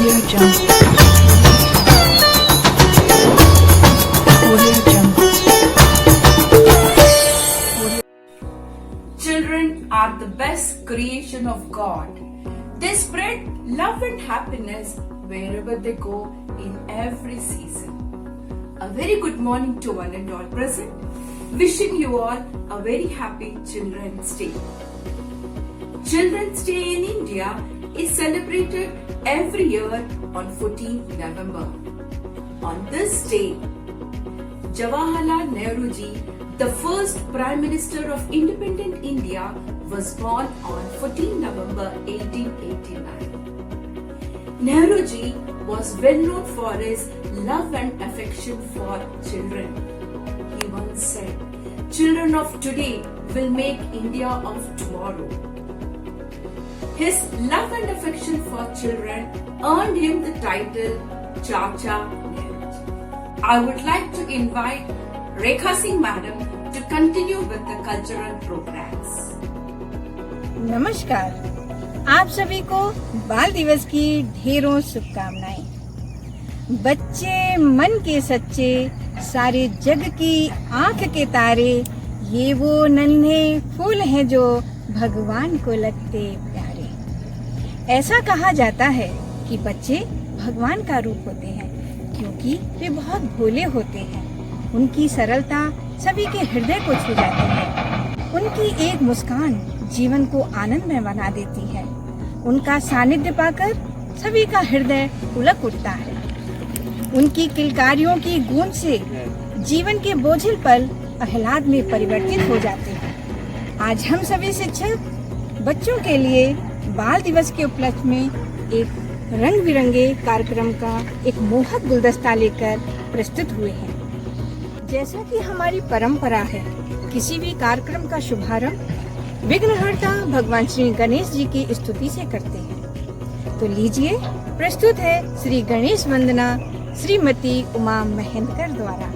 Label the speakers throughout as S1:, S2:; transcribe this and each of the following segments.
S1: Audio Jungle. Audio Jungle.
S2: Children are the best creation of God. They spread love and happiness wherever they go in every season. A very good morning to one and all present. Wishing you all a very happy Children's Day. Children's Day in India is celebrated every year on 14th November. On this day, Jawaharlal Nehru ji, the first Prime Minister of independent India, was born on 14 November 1889. Nehru ji was well known for his love and affection for children. He once said, "Children of today will make India of tomorrow." His love and affection for children earned him the title Chacha Nehru. I would like to invite Rekha Singh Madam to continue with the cultural programs.
S3: नमस्कार, आप सभी को बाल दिवस की ढेरों शुभकामनाएं। बच्चे मन के सच्चे, सारे जग की आंख के तारे, ये वो नन्हे फूल हैं जो भगवान को लगते प्यारे। ऐसा कहा जाता है कि बच्चे भगवान का रूप होते हैं क्योंकि वे बहुत भोले होते हैं। उनकी सरलता सभी के हृदय को छू जाती है। उनकी एक मुस्कान जीवन को आनंदमय बना देती है। उनका सानिध्य पाकर सभी का हृदय पुलक उठता है। उनकी किलकारियों की गूंज से जीवन के बोझिल पल आह्लाद में परिवर्तित हो जाते हैं। आज हम सभी शिक्षक बच्चों के लिए बाल दिवस के उपलक्ष्य में एक रंग बिरंगे कार्यक्रम का एक मोहक गुलदस्ता लेकर प्रस्तुत हुए हैं। जैसा कि हमारी परंपरा है, किसी भी कार्यक्रम का शुभारंभ विघ्नहर्ता भगवान श्री गणेश जी की स्तुति से करते हैं। तो लीजिए, प्रस्तुत है श्री गणेश वंदना श्रीमती उमा महेंद्रकर द्वारा।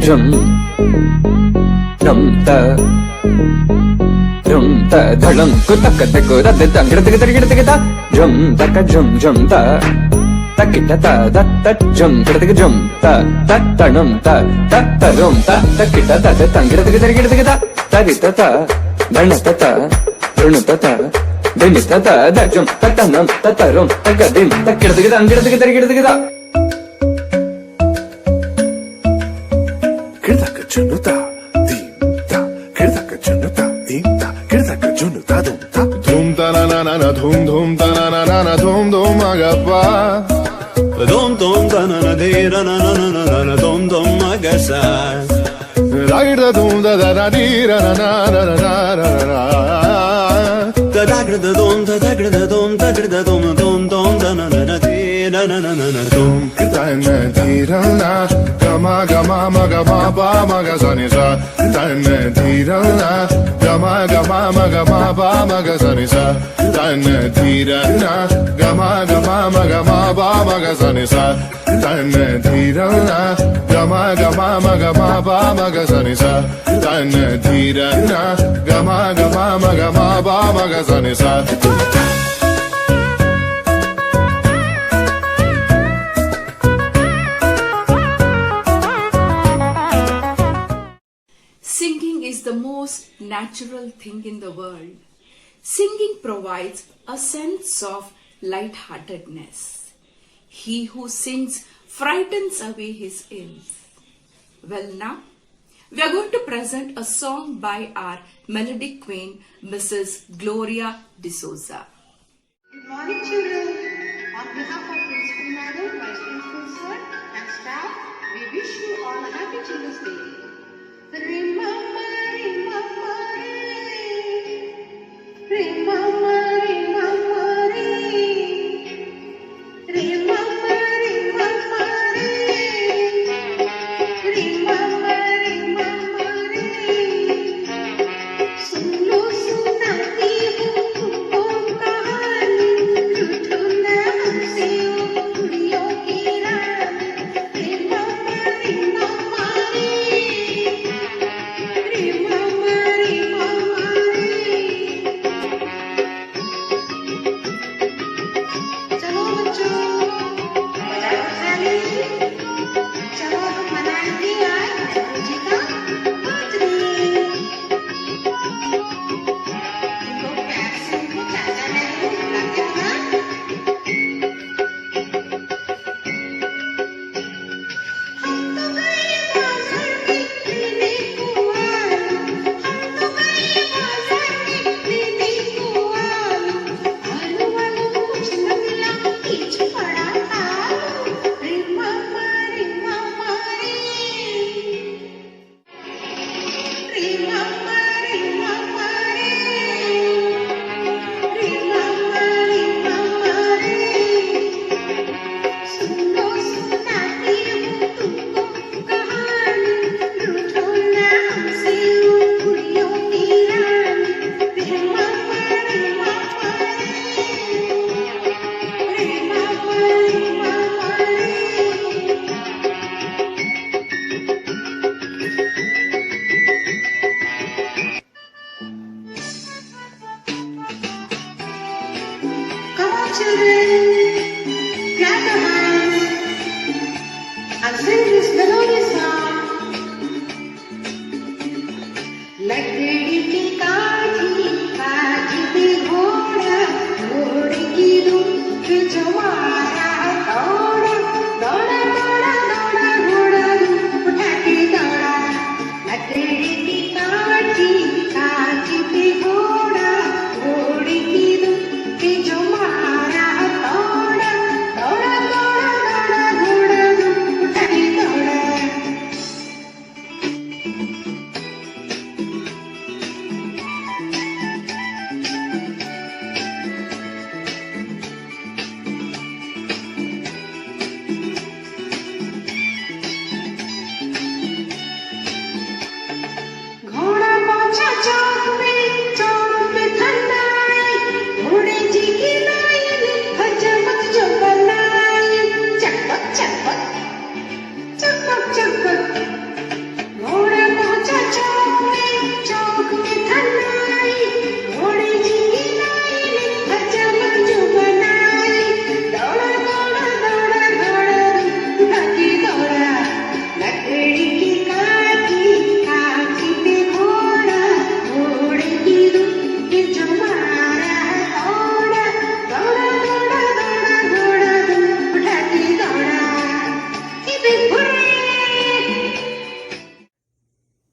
S4: Jum jum ta dhalam kutak takku da da gida da jum taka jum ta takita ta da jum gida ta tanum ta tarum ta takita ta da gida tarita ta dhanata ta runata ta dinita ta da jum tanum tarum tagadim takita gida
S5: Kirdaka junuta, dimta. Kirdaka junuta, dimta. Kirdaka junuta, dumta. Dhum ta na na na na, dhum dhum ta na na na na, dhum dhum agappa. Dhum dhum ta na na de ra na na na na na, dhum dhum agasa. Ragir da dhum da da da di ra na na na na na na na. Da da gir da dhum da da gir da dhum da gir da dhum dhum dhum da na na na di na na na na na dhum. Kirta na di ra na. Gama gama maga ma ba maga sa ni sa dan di ra na gama gama maga ma ba maga sa ni sa dan di ra na gama gama maga ma ba maga sa ni sa dan di ra na gama gama maga ma ba maga sa ni sa dan di ra na gama gama maga ma ba maga sa ni sa.
S2: Singing is the most natural thing in the world. Singing provides a sense of lightheartedness. He who sings frightens away his ills. Well, now we are going to present a song by our melodic queen, Mrs. Gloria D'Souza.
S6: Good morning, children. On behalf of Principal Madam, Vice Principal Sir, and staff, we wish you all a happy Children's Day. Remember, remember, remember,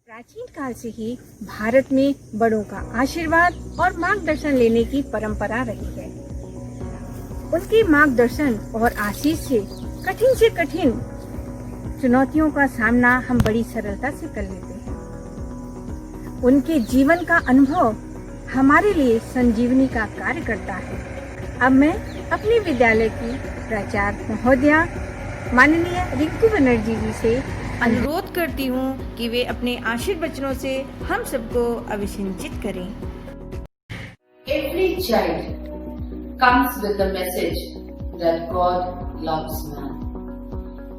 S3: प्राचीन काल से ही भारत में बड़ों का आशीर्वाद और मार्गदर्शन लेने की परंपरा रही है। उनके मार्गदर्शन और आशीष से कठिन चुनौतियों का सामना हम बड़ी सरलता से कर लेते हैं। उनके जीवन का अनुभव हमारे लिए संजीवनी का कार्य करता है। अब मैं अपने विद्यालय की प्राचार्य महोदया माननीय रिंकू बनर्जी जी से अनुरोध करती हूँ कि वे अपने आशीर्वचनों से हम सबको अभिषिंचित करें।
S7: Every child comes with a message that God loves man.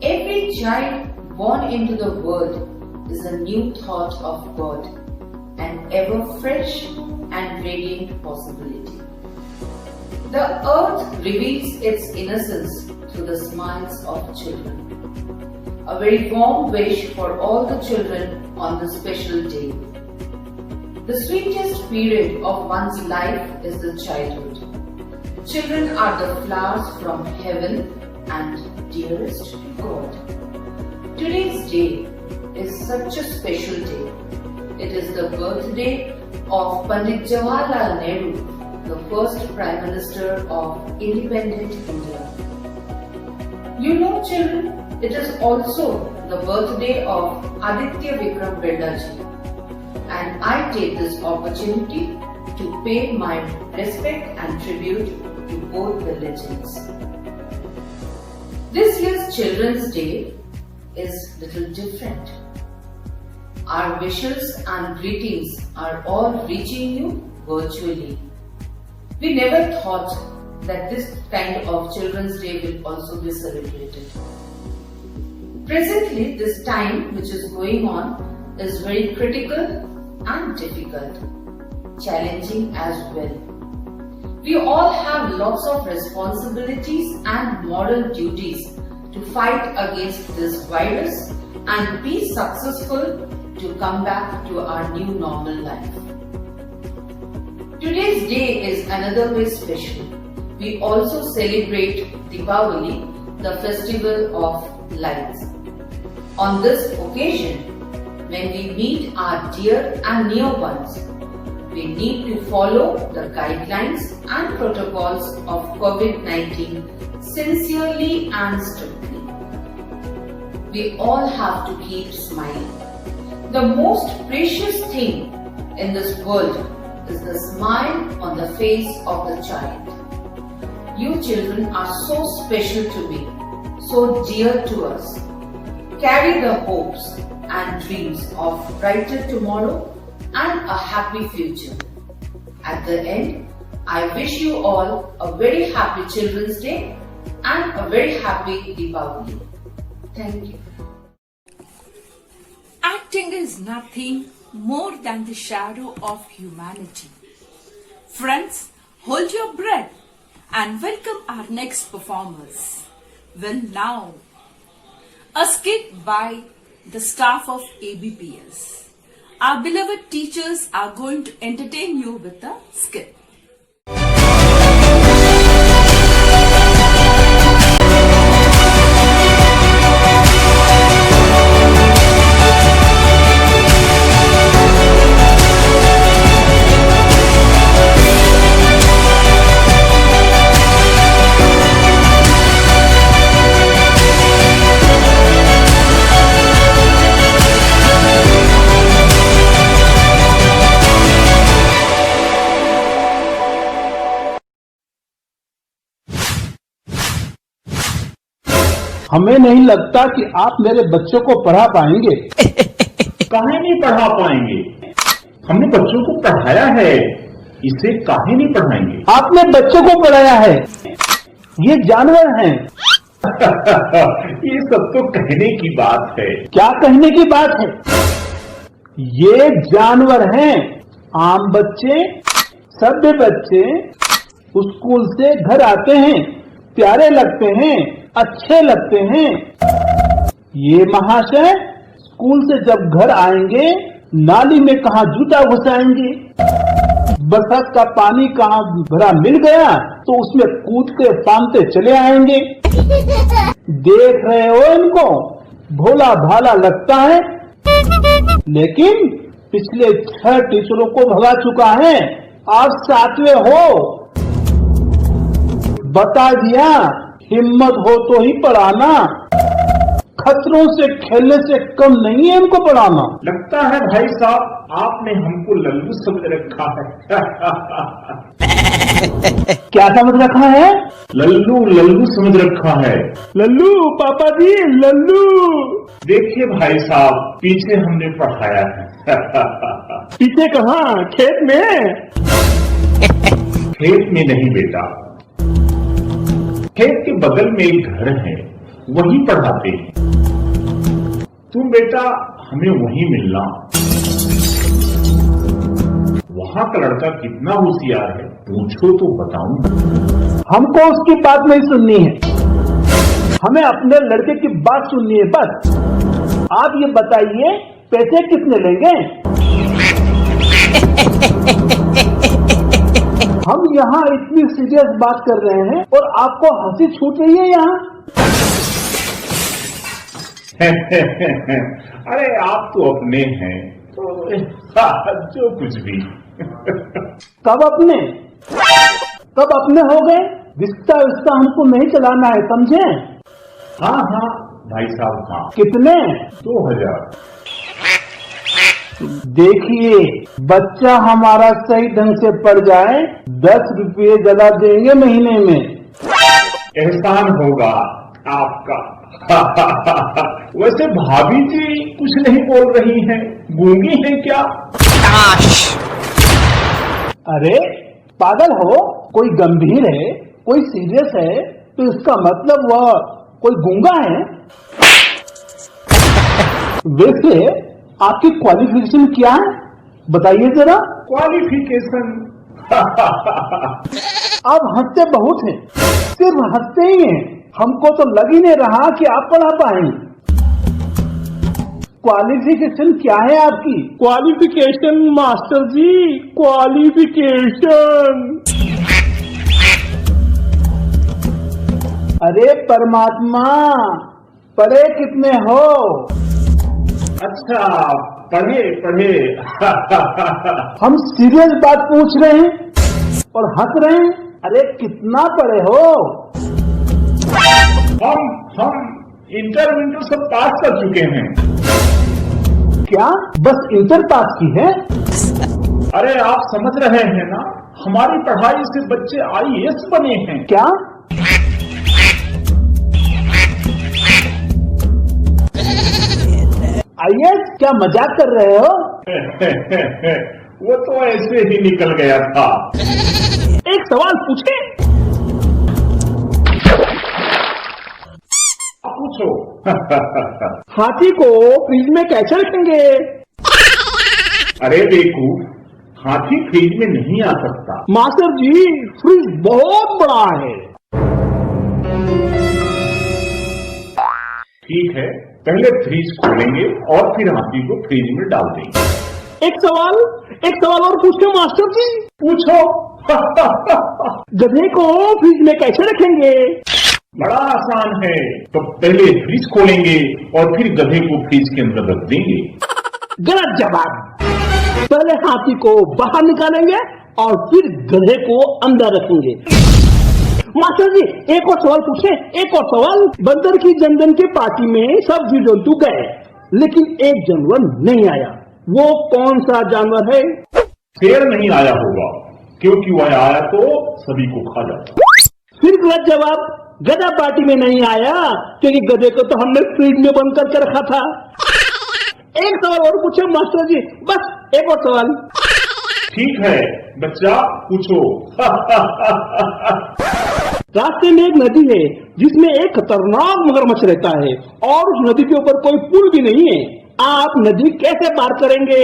S7: Every child born into the world is a new thought of God, an ever fresh and radiant possibility. The earth reveals its innocence through the smiles of children. A very warm wish for all the children on this special day. The sweetest period of one's life is the childhood. Children are the flowers from heaven and dearest to God. Today's day is such a special day. It is the birthday of Pandit Jawaharlal Nehru, the first Prime Minister of independent India. You know, children, it is also the birthday of Aditya Vikram Birlaji, and I take this opportunity to pay my respect and tribute to both the legends. This year's Children's Day is little different. Our wishes and greetings are all reaching you virtually. We never thought that this kind of Children's Day will also be celebrated. Presently, this time which is going on is very critical and difficult, challenging as well. We all have lots of responsibilities and moral duties to fight against this virus and be successful to come back to our new normal life. Today's day is another way special. We also celebrate Deepavali, the festival of lights. On this occasion, when we meet our dear and near ones, we need to follow the guidelines and protocols of COVID-19 sincerely and strictly. We all have to keep smiling. The most precious thing in this world is the smile on the face of the child. You children are so special to me, so dear to us. Carry the hopes and dreams of brighter tomorrow and a happy future. At the end, I wish you all a very happy Children's Day and a very happy Deepavali. Thank you.
S2: Acting is nothing more than the shadow of humanity. Friends, hold your breath and welcome our next performers. Well, now, a skit by the staff of ABPS. Our beloved teachers are going to entertain you with a skit.
S8: हमें नहीं लगता कि आप मेरे बच्चों को पढ़ा पाएंगे।
S9: काहे नहीं पढ़ा पाएंगे? हमने बच्चों को पढ़ाया है, इसे काहे नहीं पढ़ाएंगे?
S8: आपने बच्चों को पढ़ाया है, ये जानवर हैं।
S9: ये सब तो कहने की बात है।
S8: क्या कहने की बात है? ये जानवर हैं। आम बच्चे, सभ्य बच्चे स्कूल से घर आते हैं, प्यारे लगते हैं, अच्छे लगते हैं। ये महाशय स्कूल से जब घर आएंगे, नाली में कहाँ जूता घुसाएंगे, बरसात का पानी कहाँ भरा मिल गया तो उसमें कूदते फांदते चले आएंगे। देख रहे हो इनको, भोला भाला लगता है, लेकिन पिछले 6 टीचरों को भगा चुका है, आप 7वें हो। बता दिया, हिम्मत हो तो ही पढ़ाना, खतरों से खेलने से कम नहीं है इनको पढ़ाना।
S9: लगता है भाई साहब आपने हमको लल्लू समझ रखा है।
S8: क्या समझ रखा है?
S9: लल्लू लल्लू समझ रखा है।
S8: लल्लू पापा जी, लल्लू।
S9: देखिए भाई साहब, पीछे हमने पढ़ाया है।
S8: पीछे कहाँ? खेत में?
S9: खेत में नहीं बेटा, खेत के बगल में एक घर है, वहीं पढ़ाते हैं। तुम बेटा हमें वहीं मिलना। वहां का लड़का कितना होशियार है, पूछो तो बताऊं।
S8: हमको उसकी बात नहीं सुननी है, हमें अपने लड़के की बात सुननी है बस। आप ये बताइए, पैसे कितने लेंगे? हम यहाँ इतनी सीरियस बात कर रहे हैं और आपको हंसी छूट रही है यहाँ।
S9: अरे आप तो अपने हैं, तो जो कुछ भी।
S8: कब अपने हो गए? रिश्ता हमको नहीं चलाना है, समझे?
S9: हाँ हाँ, भाई साहब हाँ।
S8: कितने?
S9: 2000।
S8: देखिए, बच्चा हमारा सही ढंग से पढ़ जाए, 10 रुपये ज्यादा देंगे महीने में।
S9: एहसान होगा आपका। वैसे भाभी जी कुछ नहीं बोल रही हैं, गूंगी हैं क्या?
S8: अरे पागल हो, कोई गंभीर है, कोई सीरियस है, तो इसका मतलब वह कोई गूंगा है। वैसे आपकी क्वालिफिकेशन क्या है, बताइए जरा।
S9: क्वालिफिकेशन?
S8: आप हंसते बहुत हैं, सिर्फ हंसते ही हैं, हमको तो लग ही नहीं रहा कि आप पढ़ा पाएंगे। क्वालिफिकेशन क्या है आपकी? क्वालिफिकेशन मास्टर जी, क्वालिफिकेशन। अरे परमात्मा, पढ़े कितने हो?
S9: अच्छा, पढ़े पढ़े।
S8: हम सीरियस बात पूछ रहे हैं और हंस रहे हैं। अरे कितना पढ़े हो?
S9: हम इंटर सब पास कर चुके हैं।
S8: क्या बस इंटर पास की है?
S9: अरे आप समझ रहे हैं ना, हमारी पढ़ाई से बच्चे IAS बने हैं।
S8: क्या? IAS? क्या मजाक कर रहे हो?
S9: वो तो ऐसे ही निकल गया था।
S8: एक सवाल पूछे?
S9: पूछो।
S8: हाथी को फ्रिज में कैसे रखेंगे?
S9: अरे बेवकूफ, हाथी फ्रिज में नहीं आ सकता।
S8: मास्टर जी, फ्रिज बहुत बड़ा है।
S9: ठीक है, पहले फ्रिज खोलेंगे और फिर हाथी को फ्रिज में डाल देंगे।
S8: एक सवाल और पूछो मास्टर जी।
S9: पूछो।
S8: गधे को फ्रिज में कैसे रखेंगे?
S9: बड़ा आसान है, तो पहले फ्रिज खोलेंगे और फिर गधे को फ्रिज के अंदर रख देंगे।
S8: गलत जवाब। पहले हाथी को बाहर निकालेंगे और फिर गधे को अंदर रखेंगे। मास्टर जी, एक और सवाल पूछे? एक और सवाल। बंदर की जनधन के पार्टी में सब जीव जंतु गए, लेकिन एक जानवर नहीं आया। वो कौन सा जानवर है?
S9: शेर नहीं आया होगा, क्योंकि वह आया तो सभी को खा जाता।
S8: फिर गलत जवाब। गधा पार्टी में नहीं आया, क्योंकि गधे को तो हमने फ्रिज में बंद करके रखा था। एक सवाल और पूछे मास्टर जी, बस एक और सवाल।
S9: ठीक है बच्चा, पूछो।
S8: रास्ते में एक नदी है जिसमें एक खतरनाक मगरमच्छ रहता है और उस नदी के ऊपर कोई पुल भी नहीं है। आप नदी कैसे पार करेंगे?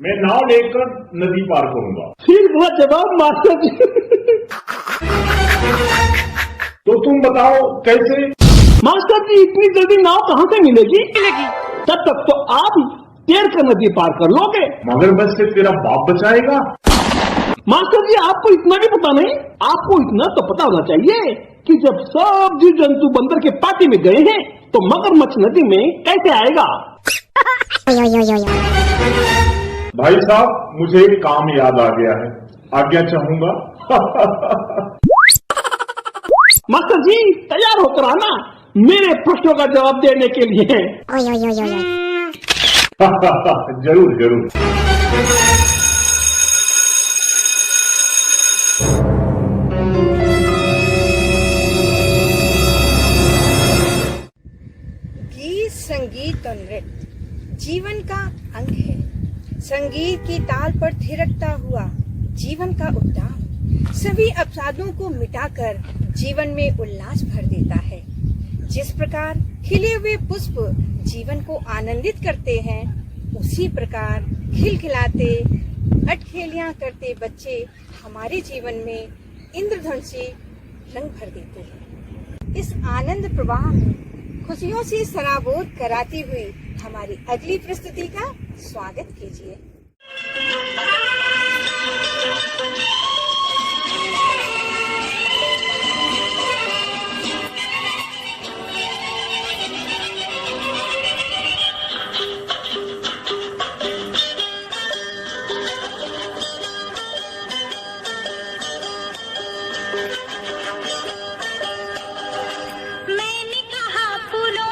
S9: मैं नाव लेकर नदी पार करूंगा।
S8: फिर गलत जवाब मास्टर जी।
S9: तो तुम बताओ कैसे?
S8: मास्टर जी, इतनी जल्दी नाव कहाँ से मिलेगी? तब तक तो आप तैर कर नदी पार कर लोगे।
S9: मगरमच्छ से तेरा बाप बचाएगा?
S8: मास्टर जी, आपको इतना भी पता नहीं? आपको इतना तो पता होना चाहिए कि जब सब जीव जंतु बंदर के पार्टी में गए हैं, तो मगरमच्छ नदी में कैसे आएगा?
S9: भाई साहब, मुझे एक काम याद आ गया है, आज्ञा चाहूंगा।
S8: मास्टर जी, तैयार होकर आना मेरे प्रश्नों का जवाब देने के लिए।
S9: जरूर जरूर।
S3: गीत, संगीत और नृत्य जीवन का अंग है। संगीत की ताल पर थिरकता हुआ जीवन का उद्दाम सभी अवसादों को मिटाकर जीवन में उल्लास भर देता है। जिस प्रकार खिले हुए पुष्प जीवन को आनंदित करते हैं, उसी प्रकार खिलखिलाते अटखेलियां करते बच्चे हमारे जीवन में इंद्रधनुषी रंग भर देते हैं। इस आनंद प्रवाह में खुशियों से सराबोर कराती हुई हमारी अगली प्रस्तुति का स्वागत कीजिए।
S6: मैंने कहा फूलों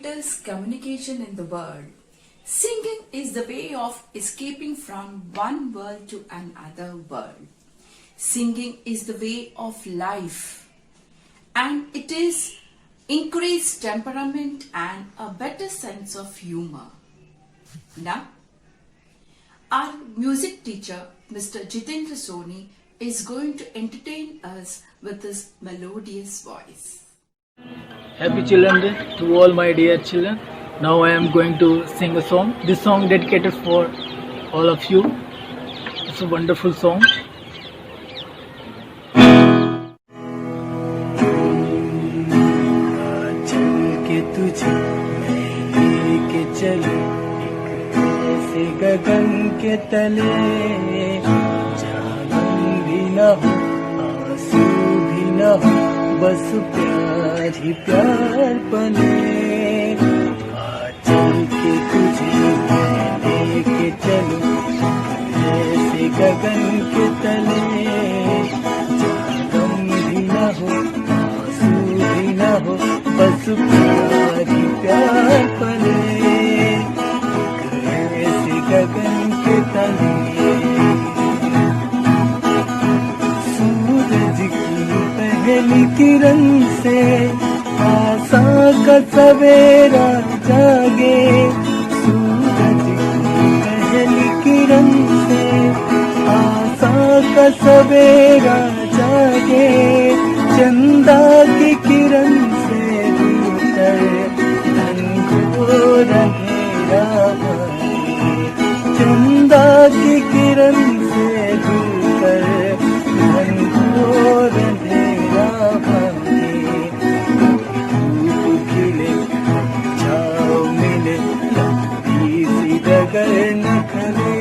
S2: greatest communication in the world. Singing is the way of escaping from one world to another world. Singing is the way of life, and it is increased temperament and a better sense of humor. Now, our music teacher, Mr. Jitendra Soni, is going to entertain us with his melodious voice.
S10: Happy Children's Day to all my dear children. Now I am going to sing a song. This song dedicated for all of you. It's a wonderful song. चल के तुझे लेके चले ऐसे गगन के तले, जहाँ गम भी न हो आंसू भी न हो, बस प्यार ही प्यार पले। चल के तुझे लेके चलो ऐसे गगन के तले, जहाँ गम भी न हो आंसू भी न हो, बस प्यार ही प्यार पले। ऐसे गगन के तले सूरज की पहली किरण से आशा का सवेरा जागे, सूरज की पहली किरण से आशा का सवेरा जागे, चंदा की किरण से भीतर घनघोर अंधेरा भागे, चंदा की किरण से भीतर घनघोर अंधेरा भागे। धूप खिले छाँव मिले लंबी सी डगर न खले,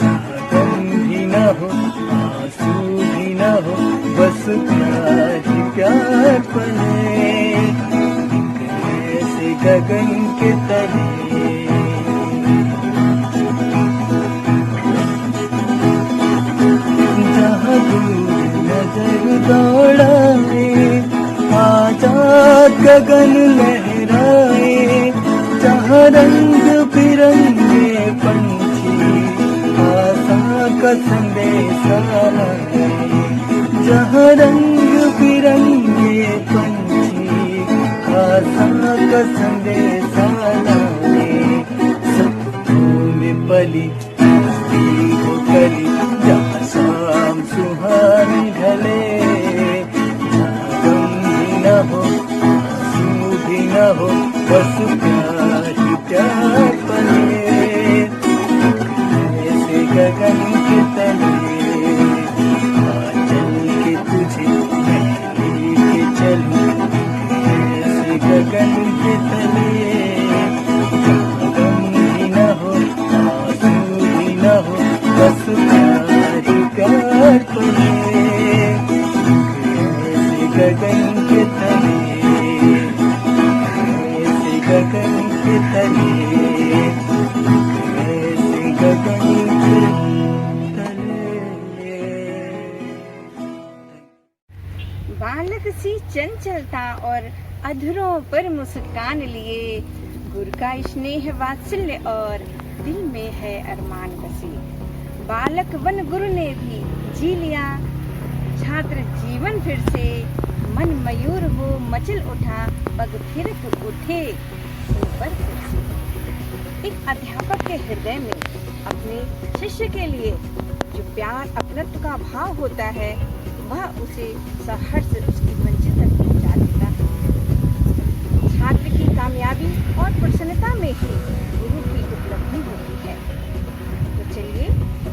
S10: जहाँ गम भी न हो आंसू भी न हो, बस प्यार ही प्यार पले। ऐसे गगन के तले जहाँ दूर नजर दौड़ाए, आजाद गगन लहराए, जहाँ रंग बिरंगे पंछी आशा का संदेशा लाए, जहाँ रंग बिरंगे पंछी आशा का संदेशा लाए। सपनों में पली हो कली, जहाँ शाम सुहानी ढले, जहाँ गम भी न हो आंसू भी न हो, बस प्यार ही प्यार पले। ऐसे गगन के तले चल के तुझे लेके चलूं, ऐसे गगन के तले जहाँ गम भी न हो आंसू भी न हो, बस प्यार ही प्यार पले। ऐसे गगन के तले, ऐसे गगन के तले, ऐसे गगन के तले।
S3: बालक सी चंचलता और अधरों पर मुस्कान लिए, गुरु का स्नेह वात्सल्य और दिल में है अरमान बसे। बालक वन गुरु ने भी जी लिया छात्र जीवन फिर से, मन मयूर हो मचल उठा, पग फिरक उठे उन पर फिर से। एक अध्यापक के हृदय में अपने शिष्य के लिए जो प्यार अपनत्व का भाव होता है, वह उसे सहर्ष उसकी मंजिल तक पहुंचा देता है। छात्र की कामयाबी और प्रसन्नता में ही गुरु की उपलब्धि होती है। तो चलिए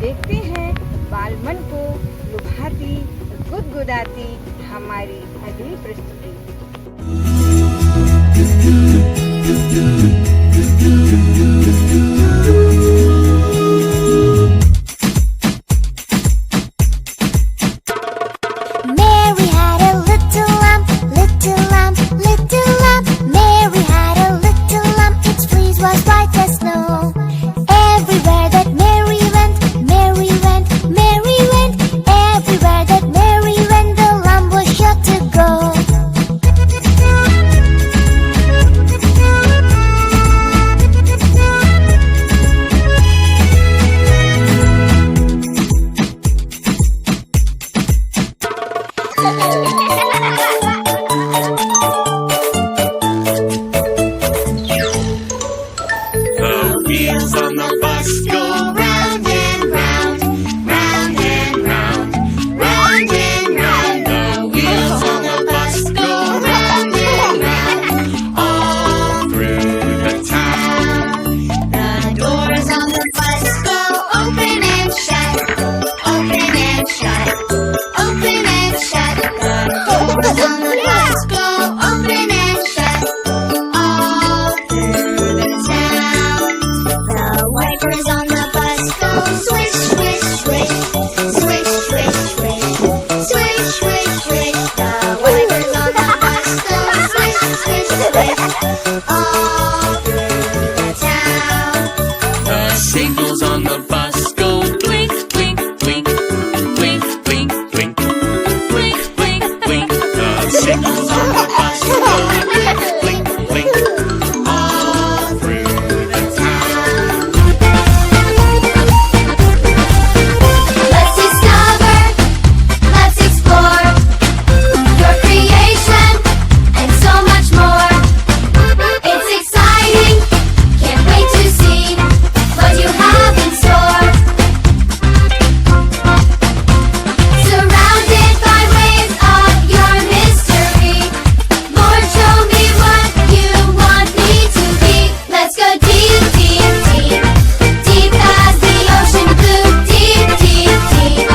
S3: देखते हैं बाल मन को लुभाती गुदगुदाती हमारी अगली प्रस्तुति।
S11: Mary had a little lamb, little lamb, little lamb. Mary had a little lamb, its fleece was white as snow. Everywhere that Mary went, Mary went, Mary went. Everywhere that Mary went, the lamb was sure to go. Swish, swish, swish. Swish, swish, swish. Swish, swish, swish. The wipers on the bus go swish, swish, swish. All through the town.
S10: The signals on the bus go blink, blink, blink, blink, blink, blink, blink, blink, blink. The signals on the bus go blink, blink, blink, all through the town.
S11: Let's discover, let's explore your creation and so much more. It's exciting, can't wait to see what you have in store. Surrounded by waves of your mystery, Lord, show me what you want me to be. Let's go deep, deep, deep, deep as the ocean blue. Deep, deep, deep,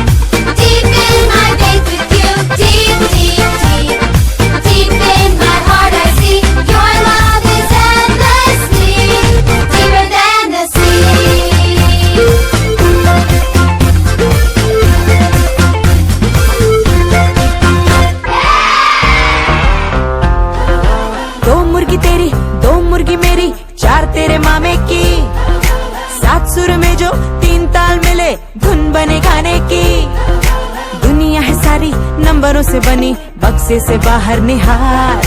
S11: deep in my faith with you. Deep, deep, deep, deep in my heart I see your love is endlessly deeper than the sea.
S12: दो मुर्गी तेरी, दो मुर्गी मेरी, चार तेरे मामे की, सात सुर में जो तीन ताल मिले, धुन बने गाने की। दुनिया है सारी नंबरों से बनी, बक्से से बाहर निहार।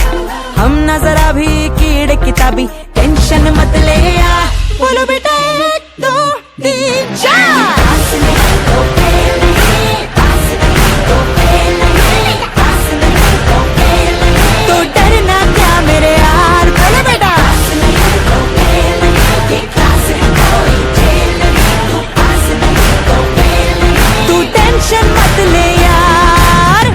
S12: हम ना जरा भी कीड़े किताबी, टेंशन मत ले यार। बोलो बेटा, एक दो तीन चार। तो डरना क्या मेरे यार, बोलो बेटा। तू टेंशन मत ले यार।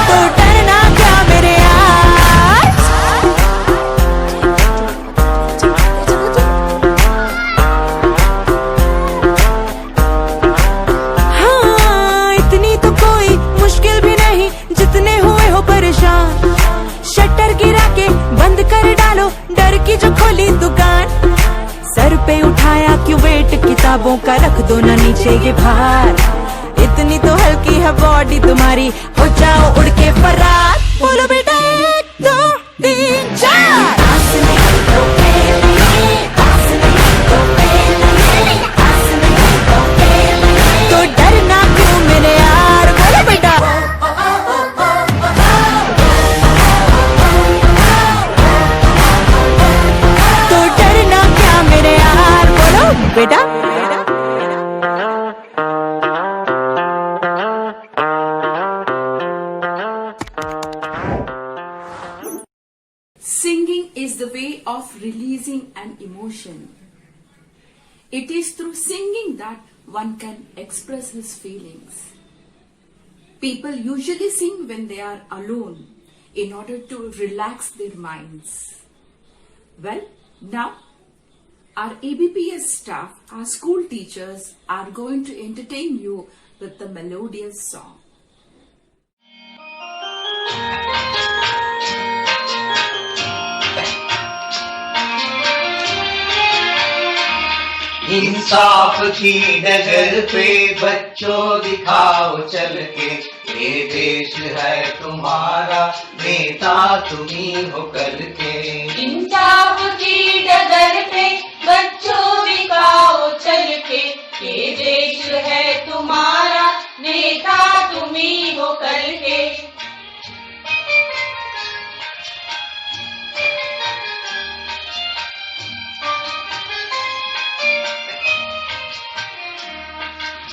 S12: तो डरना क्या मेरे यार। हाँ, इतनी तो कोई मुश्किल भी नहीं, जितने हुए हो परेशान। शटर गिरा के बंद कर डालो, डर की जो खोली दुकान। सर पे उठाया क्यों वेट किताबों का, रख दो ना नीचे ये भार। इतनी तो हल्की है बॉडी तुम्हारी, हो जाओ उड़ के फरार। बोलो बेटा, एक दो तीन चार। तो डरना क्यों मेरे यार, बोलो बेटा। तो डरना क्या मेरे यार, बोलो बेटा।
S2: Singing is the way of releasing an emotion. It is through singing that one can express his feelings. People usually sing when they are alone in order to relax their minds. Well, now our ABPS staff, our school teachers, are going to entertain you with the melodious song.
S10: इंसाफ की डगर पे बच्चों दिखाओ चल के, ये देश है तुम्हारा, नेता तुम्ही हो कल के।
S7: इंसाफ की डगर पे बच्चों दिखाओ चल के, ये देश है तुम्हारा, नेता तुम्ही हो कल के।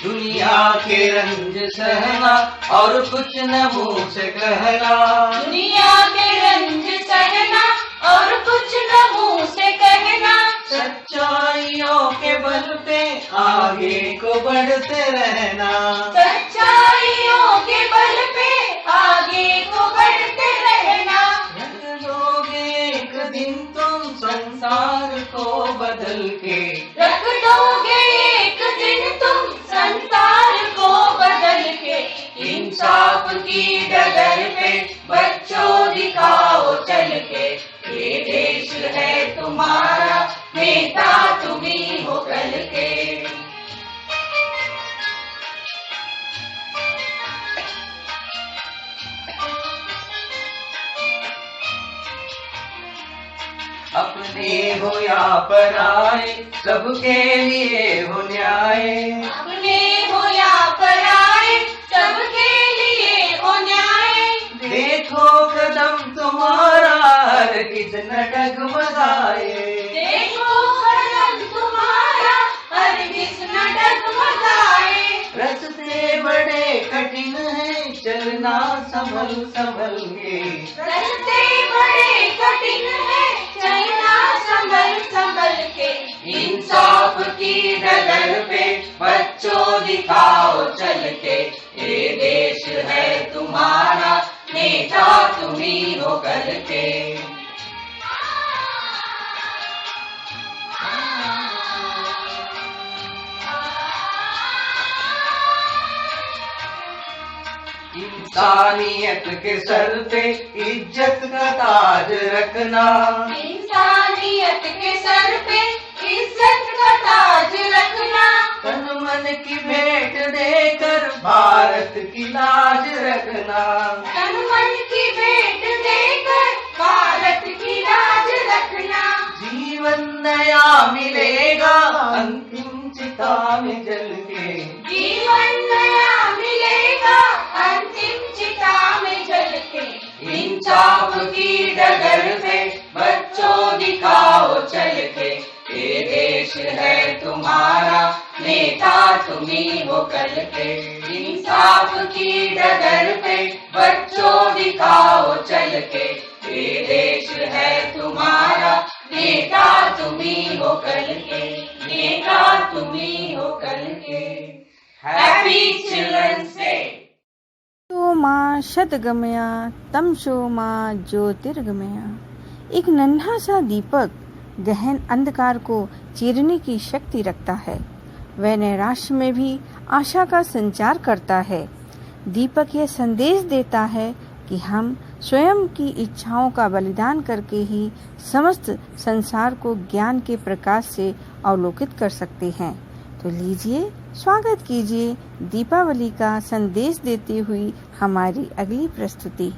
S10: दुनिया के रंज सहना और कुछ न मुंह से कहना,
S7: दुनिया के रंज सहना और कुछ न मुंह से कहना,
S10: सच्चाइयों के बल पे आगे को बढ़ते रहना,
S7: सच्चाइयों के बल पे आगे को बढ़ते रहना।
S10: रख दोगे एक दिन तुम संसार को बदल के,
S7: रख दोगे एक दिन तुम संसार को बदल के। इंसाफ की डगर पे बच्चों दिखाओ चल के, ये
S10: अपने हो या पराए, सबके लिए हो न्याय।
S12: अपने हो या पराए, सबके लिए हो न्याय।
S10: देखो कदम तुम्हारा हर किस न डगमगाए।
S12: देखो कदम तुम्हारा हर किस न डगमगाए।
S10: रास्ते बड़े कठिन हैं, चलना संभल संभल के।
S12: रास्ते बड़े कठिन है, चलना संभल संभल के।
S10: इंसाफ की डगर पे बच्चों दिखाओ चल के। ये देश है तुम्हारा, नेता तुम्ही हो कल के। इंसानियत के सर पे इज्जत का ताज रखना।
S12: इंसानियत के सर पे इज्जत का ताज रखना।
S10: तन मन की भेंट देकर भारत की लाज रखना।
S12: तन मन की भेंट देकर भारत की लाज रखना।
S10: जीवन नया मिलेगा अंतिम चिता में जल के।
S12: जीवन नया मिलेगा अंतिम चिता में जल के।
S10: इंसाफ की डगर पे बच्चों दिखाओ चल के। ये देश है तुम्हारा, नेता तुम्ही हो कल के। इंसाफ की डगर पे बच्चों दिखाओ चल के। ये देश है तुम्हारा, नेता तुम्ही हो कल के। नेता तुम्ही हो कल के। Happy children's day.
S3: तो माँ शतगमया तमशो माँ ज्योतिर्गमया। एक नन्हा सा दीपक गहन अंधकार को चीरने की शक्ति रखता है। वह नैराश्य में भी आशा का संचार करता है। दीपक यह संदेश देता है कि हम स्वयं की इच्छाओं का बलिदान करके ही समस्त संसार को ज्ञान के प्रकाश से अवलोकित कर सकते हैं। तो लीजिए स्वागत कीजिए दीपावली का संदेश देती हुई हमारी अगली प्रस्तुति।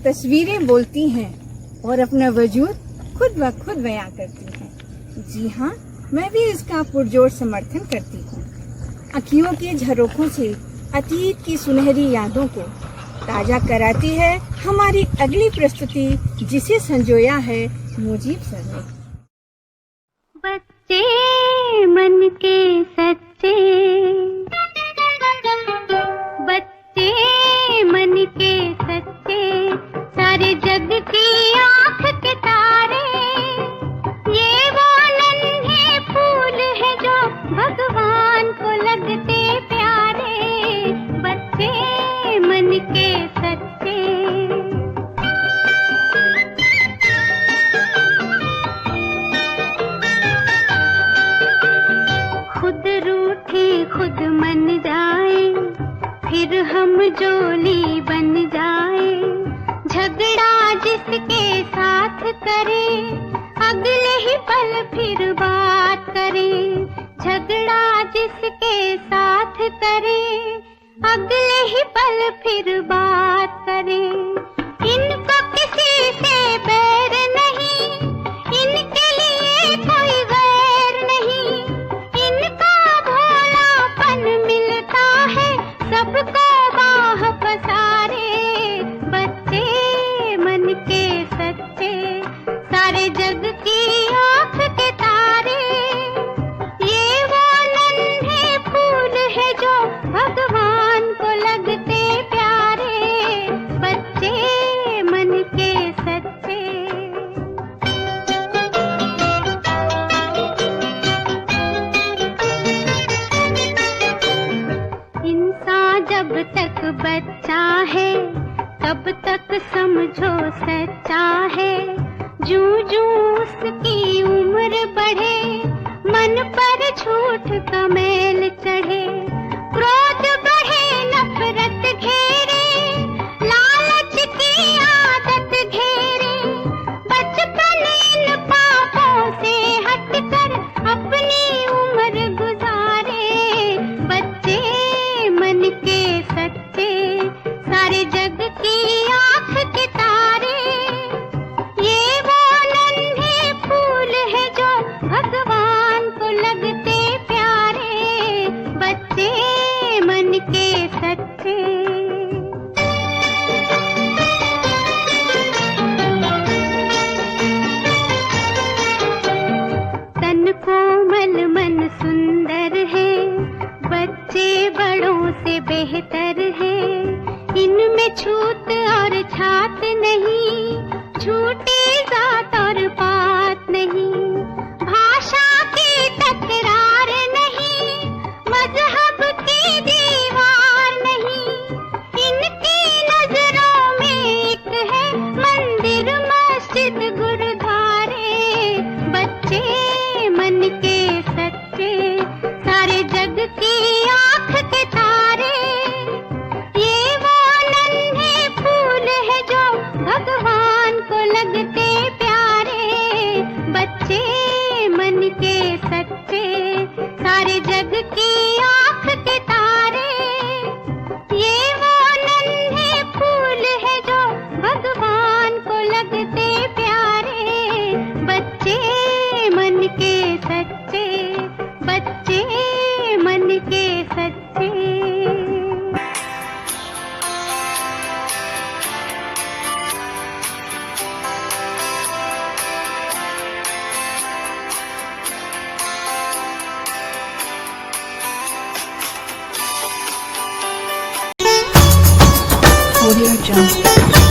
S3: तस्वीरें बोलती हैं और अपना वजूद खुद ब खुद बयां करती हैं। जी हाँ, मैं भी इसका पुरजोर समर्थन करती हूँ। अखियों के झरोखों से अतीत की सुनहरी यादों को ताजा कराती है हमारी अगली प्रस्तुति, जिसे संजोया है मुजीब सर ने।
S11: बच्चे मन के सच्चे, बच्चे मन के सच्चे, सारे जग की आँख के तारे, ये वो नन्हे फूल है जो भगवान को लगते प्यारे। बच्चे मन के सच्चे, खुद रूठे खुद मन जाए, फिर हम जोली बन जाए। झगड़ा जिसके साथ करे, अगले ही पल फिर बात करे। झगड़ा जिसके साथ करे, अगले ही पल फिर बात करे। तब तक समझो सच्चा है। जूं जूं उसकी उम्र बढ़े, मन पर झूठ का मैल चढ़े, क्रोध बढ़े नफरत घेरे, लालच की आदत घेरे, बचपन इन पापों से हटकर अपनी उम्र गुजारे। बच्चे मन के सच्चे, सारे जग की आंख के तारे, ये वो नन्हे फूल है जो भगवान को लगते प्यारे। बच्चे मन के सच्चे। तन कोमल मन सुंदर है, बच्चे बड़ों से बेहतर है। इनमें छूत और छात नहीं, झूठी जात और पात नहीं, भाषा की तकरार नहीं, मजहब की दीवार नहीं। इनकी नजरों में एक है मंदिर मस्जिद गुरुद्वारे। बच्चे मन के सच्चे, सारे जग की आंख के तारे, ये वो नन्हे फूल है जो भगवान को लगते प्यारे। बच्चे मन के सच्चे, सारे जग की आंख के तारे, ये वो नन्हे फूल है जो भगवान को लगते प्यारे। बच्चे मन के सच्चे, बच्चे मन के सच्चे।
S1: Audio Jungle.